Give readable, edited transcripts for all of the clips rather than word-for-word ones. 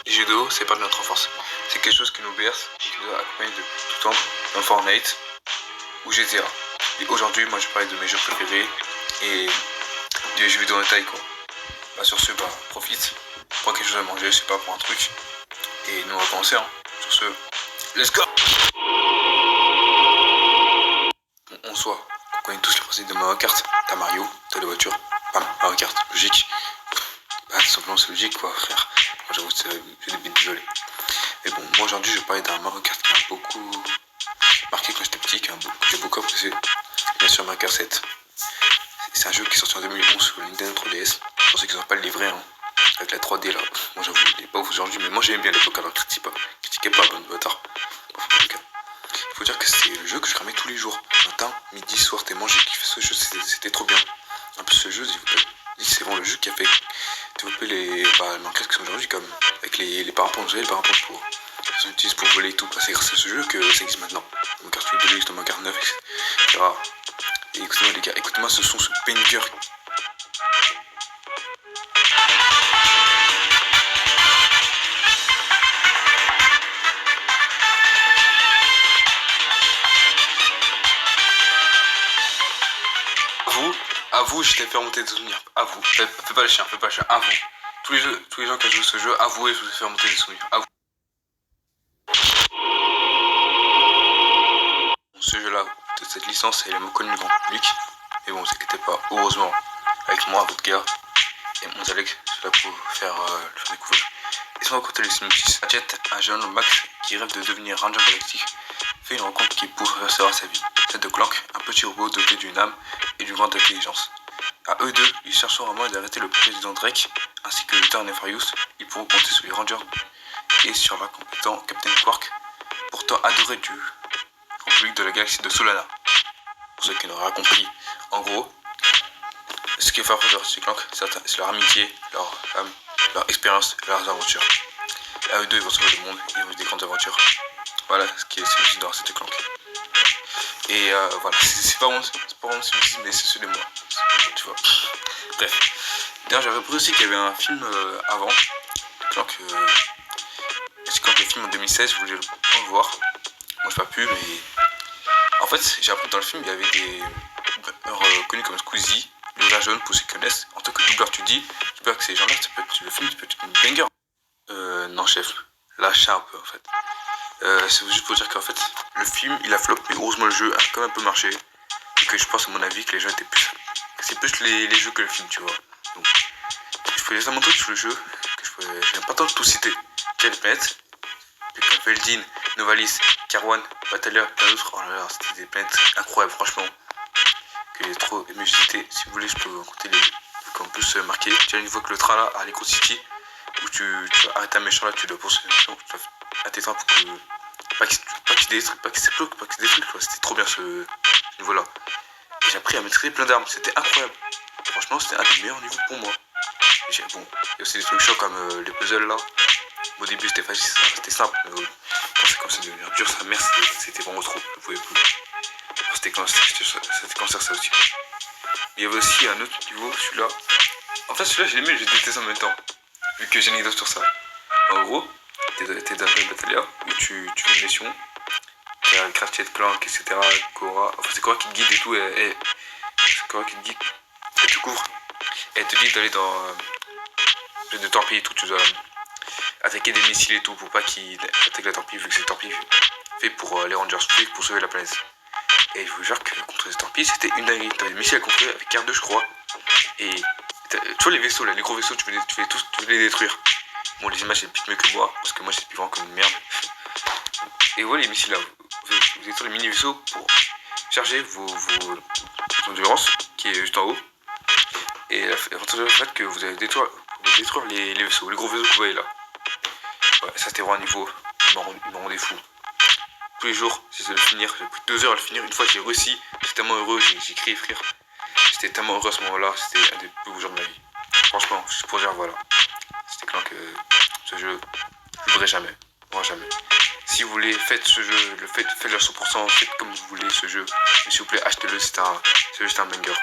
Les jeux vidéo, c'est pas de notre enfance. C'est quelque chose qui nous berce et qui nous a accompagnés de tout temps dans Fortnite ou GTA. Et aujourd'hui, moi je parlais de mes jeux préférés et des jeux vidéo en taille quoi. Bah, sur ce, profite, prends quelque chose à manger, je sais pas, prends un truc. Et nous on va commencer hein. Sur ce, let's go. En soi, on connaît tous le principe de Mario Kart. T'as Mario, t'as les voitures, Mario Kart, logique. Tout simplement c'est logique quoi frère. Moi j'avoue j'ai des bêtes désolé. Mais bon, moi aujourd'hui je vais parler d'un Mario Kart qui m'a beaucoup marqué quand j'étais petit, que j'ai beaucoup apprécié. Bien sûr Mario Kart 7. C'est un jeu qui est sorti en 2011 sur le Nintendo 3DS. Pour ceux qui n'ont pas le livret hein, avec la 3D là. Moi j'avoue il est pas ouf aujourd'hui, mais moi j'aimais bien l'époque alors critiquez pas bonne bâtard. Il faut dire que c'était le jeu que je cramais tous les jours. Matin, midi, soir, tellement j'ai kiffé ce jeu, c'était trop bien. En plus ce jeu, c'est vraiment le jeu qui a fait développer les manquettes qui sont aujourd'hui, comme avec les parapentes, vous savez, les parapentes pour ils utilisent pour voler et tout. C'est grâce à ce jeu que ça existe maintenant. Mon carte 8 Deluxe, mon carte 9, etc. Et écoutez-moi les gars, écoutez-moi ce son, ce banger. À vous, je t'ai fait remonter des souvenirs. À vous. Fais pas le chien, à vous. Tous les gens qui ont joué ce jeu, avouez, je vous ai fait remonter des souvenirs. À vous. Ce jeu-là, de cette licence, elle est moins connue du grand public. Mais bon, ne vous inquiétez pas, heureusement, avec moi, votre gars, et mon Alex, je suis là pour le faire découvrir. Laissez-moi raconter le synopsis. Jet, un jeune homme Max qui rêve de devenir Ranger Galactique, fait une rencontre qui bouleversera sa vie. Celle de Clank, un petit robot doté d'une âme et d'une grande intelligence. À eux deux, ils chercheront un moyen d'arrêter le président Drake, ainsi que Luther Nefarious. Ils pourront compter sur les Rangers et sur l'incompétent Captain Quark, pourtant adoré du grand public de la galaxie de Solana. Pour ceux qui n'auraient pas compris, en gros, ce qui est fort de ces Clank, c'est leur amitié, leur âme, leur expérience et leurs aventures. Et à eux deux, ils vont sauver le monde, ils vont vivre des grandes aventures. Voilà ce qui est dans cette Clank. Et voilà, c'est pas vraiment ce mais c'est celui de moi. Tu vois. Bref. D'ailleurs, j'avais appris aussi qu'il y avait un film avant. C'est quand le film en 2016, je voulais le voir. Moi, j'ai pas pu, mais. En fait, j'ai appris que dans le film, il y avait des doubleurs connus comme Squeezie, Lola Jaune, pour ceux qui connaissent. En tant que doubleur, tu dis, j'espère que ces gens-là, le film, ça peut être une banger. Non, chef. Lâchez un peu, en fait. C'est juste pour dire qu'en fait, le film, il a flop, mais heureusement, le jeu a quand même un peu marché. Et que je pense, à mon avis, que les gens étaient plus. C'est plus les jeux que le film, tu vois. Donc, je peux laisser un truc sur le jeu, que je n'ai pas tant de tout citer. Quelle planète, comme Veldin, Novalis, Karwan, Batalia, plein d'autres. Oh là là, c'était des planètes incroyables, franchement. Que j'ai trop aimé visiter. Si vous voulez, je peux vous raconter les qu'on peut se marquer. Tu vois, une fois que le train là, à l'Eco City, où tu vas arrêter un méchant là, tu dois poursuivre une mission, tu dois atteindre pour que. Pas qu'il s'explose, pas qu'il se détruise, quoi. C'était trop bien ce niveau là. Et j'ai appris à maîtriser plein d'armes, c'était incroyable. Franchement, c'était un des meilleurs niveaux pour moi. Bon, il y a aussi des trucs chauds comme les puzzles là. Au début, c'était facile, c'était simple. Mais quand c'est comme ça devenir dur, sa mère, c'était vraiment trop. Je pouvais plus. C'était cancer, ça aussi. Il y avait aussi un autre niveau, celui-là. En fait, celui-là, j'ai aimé, j'ai détesté en même temps. Vu que j'ai une anecdote sur ça. En gros, t'es dans une Batalia où tu fais une mission. Il y a Crafty de Clank, etc. Cora. Enfin, c'est Cora qui te guide et tout. C'est Cora qui te guide. Elle te couvre. Et elle te dit d'aller dans. De torpilles et tout. Tu dois attaquer des missiles et tout pour pas qu'ils attaquent la torpille. Vu que c'est une torpille fait pour les Rangers, pour sauver la planète. Et je vous jure que contre ces torpilles, c'était une dinguerie. T'avais des missiles à construire avec R2, je crois. Et tu vois les vaisseaux là, les gros vaisseaux, tu veux les détruire. Bon, les images, c'est peut-être mieux que moi, parce que moi, j'ai vraiment comme une merde. Et voilà les missiles là. Vous détruisez les mini-vaisseaux pour charger vos endurances, qui est juste en haut. Et l'avantage du fait que vous allez détruire les vaisseaux, les gros vaisseaux que vous voyez là. Ouais, ça c'était vraiment un niveau, ils m'en rendaient fou. Tous les jours, j'essaie de le finir, j'ai pris 2 heures à le finir. Une fois j'ai réussi, j'étais tellement heureux, j'ai crié frère. J'étais tellement heureux à ce moment-là, c'était un des plus beaux jours de ma vie. Franchement, juste pour dire voilà. C'était clair que ce jeu, je ne voudrais jamais. Moi jamais. Si vous voulez, faites ce jeu, faites-le à 100%, faites comme vous voulez ce jeu. Mais s'il vous plaît, achetez-le, c'est juste un banger.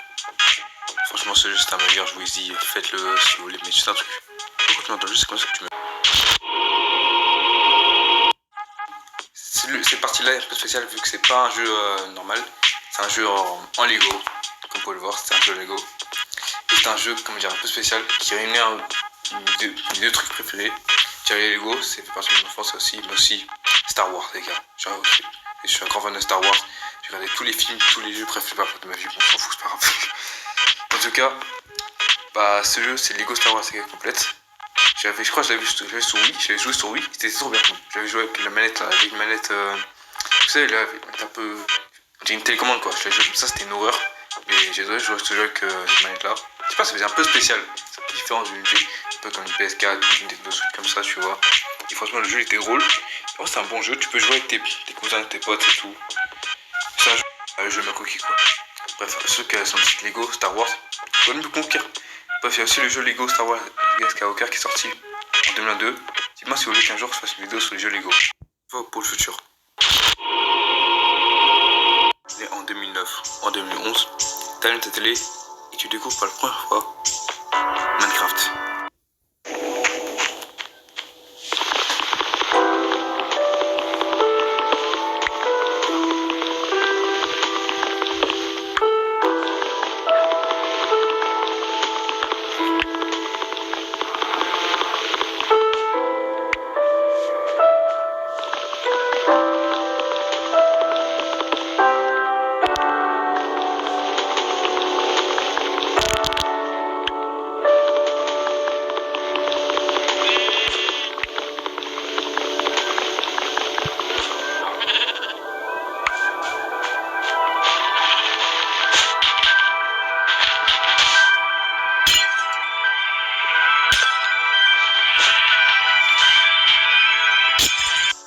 Franchement, ce jeu c'est un banger, jouez-y, faites-le si vous voulez, mais c'est un truc. Pourquoi tu m'entends juste, c'est comme ça que tu me. celui-là est un peu spécial vu que c'est pas un jeu normal. C'est un jeu en Lego. Comme vous pouvez le voir, c'est un jeu Lego. Et c'est un jeu, comment dire, un peu spécial qui réunit mes deux trucs préférés. Les Lego, c'est fait partie de mon enfance aussi, mais aussi Star Wars, les gars. Je suis un grand fan de Star Wars. J'ai regardé tous les films, tous les jeux, bref, je sais pas de ma vie, on s'en fout, c'est pas grave. En tout cas, bah, ce jeu, c'est Lego Star Wars Saga complète. Je crois que je l'avais sur Wii, j'avais joué sur Wii, c'était trop bien. J'avais joué avec la manette, là, avec une manette, vous savez, là, un peu. J'ai une télécommande quoi, je l'avais joué comme ça, c'était une horreur. Mais j'ai joué ce jeu avec cette manette là. Je sais pas, ça faisait un peu spécial, c'est un peu différent d'une G, un peu comme une PS4, une des trucs comme ça, tu vois. Et franchement, le jeu était drôle. Oh, c'est un bon jeu, tu peux jouer avec tes cousins, tes potes et tout. C'est un jeu de ma coquille quoi. Bref, ceux qui sont petits Lego Star Wars, faut même conquérir. Bref, il y a aussi le jeu Lego Star Wars Skywalker qui est sorti en 2022. Dites-moi si vous voulez qu'un jour je fasse une vidéo sur les jeux Lego. Pour le futur. Né en 2009, en 2011, t'allumes ta télé et tu découvres pour la première fois Minecraft.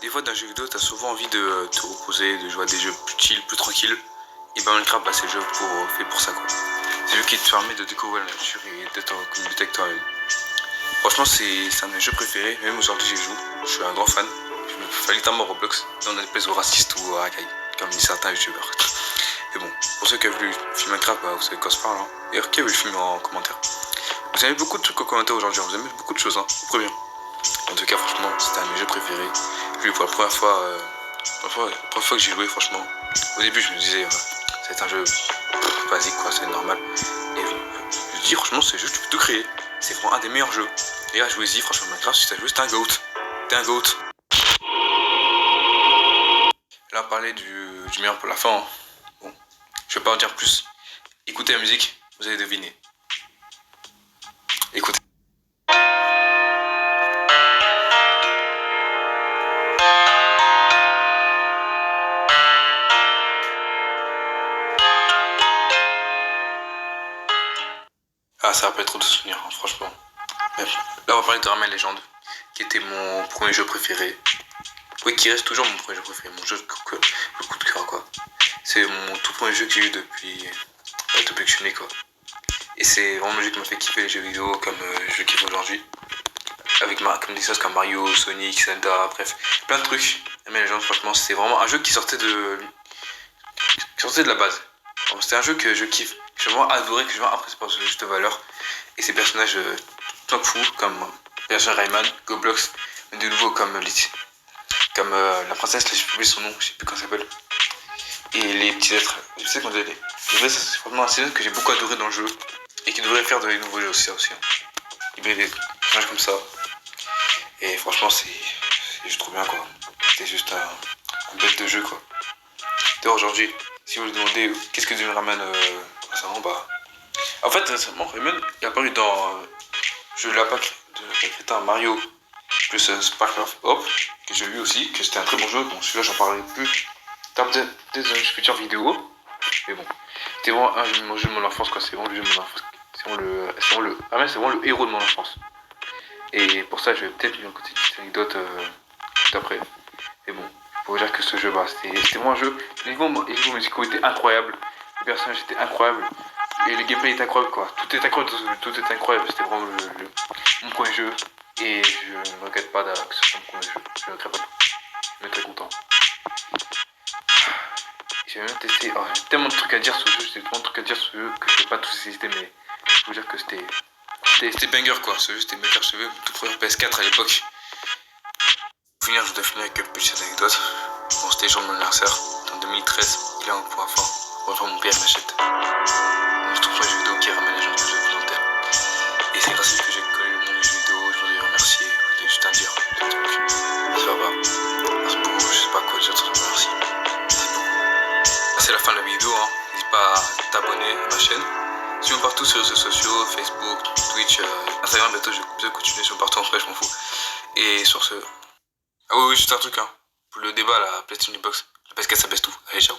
Des fois dans un jeu vidéo t'as souvent envie de te reposer, de jouer à des jeux plus chill, plus tranquilles. Et ben Minecraft bah, c'est le jeu fait pour ça quoi. C'est le jeu qui te permet de découvrir la nature et d'être en communauté avec toi-même. Franchement c'est un de mes jeux préférés, même aujourd'hui j'y joue, je suis un grand fan. Je me fais littéralement Roblox, dans une espèce de raciste ou racaille, comme disent certains youtubeurs. Mais bon, pour ceux qui ont vu le film Minecraft, bah, vous savez quoi se parle. Hein. D'ailleurs, qui a vu le film en commentaire? Vous avez beaucoup de trucs en commentaire aujourd'hui, vous avez beaucoup de choses, hein, très bien. En tout cas, franchement, c'était un de mes jeux préférés. J'ai vu pour la première fois, la première fois que j'ai joué, franchement. Au début, je me disais, c'est un jeu basique, quoi, c'est normal. Et je me dis, franchement, ce jeu, tu peux tout créer. C'est vraiment un des meilleurs jeux. Et là, jouez-y, franchement, Minecraft, si t'as joué, c'est un GOAT. T'es un GOAT. Là, on parlait du meilleur pour la fin. Hein. Bon, je vais pas en dire plus. Écoutez la musique, vous allez deviner. Écoutez. Ah, ça rappelle trop de souvenirs, hein, franchement. Bref. Là, on va parler de Rayman Legend, qui était mon premier jeu préféré. Oui, qui reste toujours mon premier jeu préféré, mon jeu de coup de cœur, quoi. C'est mon tout premier jeu que j'ai eu depuis que je suis né, quoi. Et c'est vraiment le jeu qui m'a fait kiffer les jeux vidéo comme je kiffe aujourd'hui. Avec comme des choses comme Mario, Sonic, Zelda, bref, plein de trucs. Mais les gens, franchement, c'est vraiment un jeu qui sortait de la base. C'était un jeu que je kiffe, que j'ai vraiment adoré, que j'ai vraiment apprécié par sa juste valeur. Et ces personnages tout fous, comme bien sûr Rayman, Goblox, mais de nouveau comme la princesse, là, j'ai oublié son nom, je sais plus comment ça s'appelle. Et les petits êtres, je sais qu'on dit les. C'est vraiment un scénario que j'ai beaucoup adoré dans le jeu et qui devrait faire de nouveaux jeux aussi. Il y avait des personnages comme ça. Et franchement, c'est juste trop bien quoi. C'était juste un bête de jeu quoi. D'ailleurs, aujourd'hui, si vous me demandez qu'est-ce que devient Rayman récemment, bah. En fait, récemment, Rayman est apparu dans jeu de la PAC de crétin Mario plus Sparkle of Hope, que j'ai vu aussi, que c'était un très bon jeu. Bon, celui-là, j'en parlerai plus peut-être dans une future vidéo. Mais bon, c'était vraiment un jeu de mon enfance quoi. C'est vraiment le jeu de mon enfance. C'est vraiment le héros de mon enfance. Et pour ça, je vais peut-être lui raconter une petite anecdote d'après. Mais bon, faut vous dire que ce jeu, bah, c'était mon jeu. Les niveaux musicaux étaient incroyables. Les personnages étaient incroyables. Et le gameplay est incroyable, quoi. Tout est incroyable dans ce jeu. Tout est incroyable. C'était vraiment mon premier jeu. Et je ne regrette pas que ce soit mon premier jeu. Je ne regrette pas. Je suis très content. J'ai même testé. Oh, j'ai tellement de trucs à dire sur ce jeu. Que je ne vais pas tous hésiter. Mais je peux vous dire que c'était banger quoi, ce jeu c'était banger, ce jeu, tout premier PS4 à l'époque. Pour finir, je dois finir avec une petite anecdote. Bon, c'était le jour de mon anniversaire. En 2013, il est un point fort. Enfin, mon père m'achète. Je trouve un jeu vidéo qui ramène les gens que je présentais. Et c'est grâce à lui que j'ai connu le monde du jeu vidéo. Je voudrais remercier. Je voudrais juste un dire. C'est pas grave. Merci beaucoup. Je sais pas quoi dire sans remercier. Merci beaucoup. C'est la fin de la vidéo. Hein. N'hésite pas à t'abonner à ma chaîne. Suis-moi partout sur les réseaux sociaux, Facebook, Twitch, Instagram. Bientôt je vais continuer sur partout en vrai, je m'en fous. Et sur ce. Ah oui, juste un truc, hein. Pour le débat, la PlayStation Box, la PS4 ça baisse tout. Allez, ciao.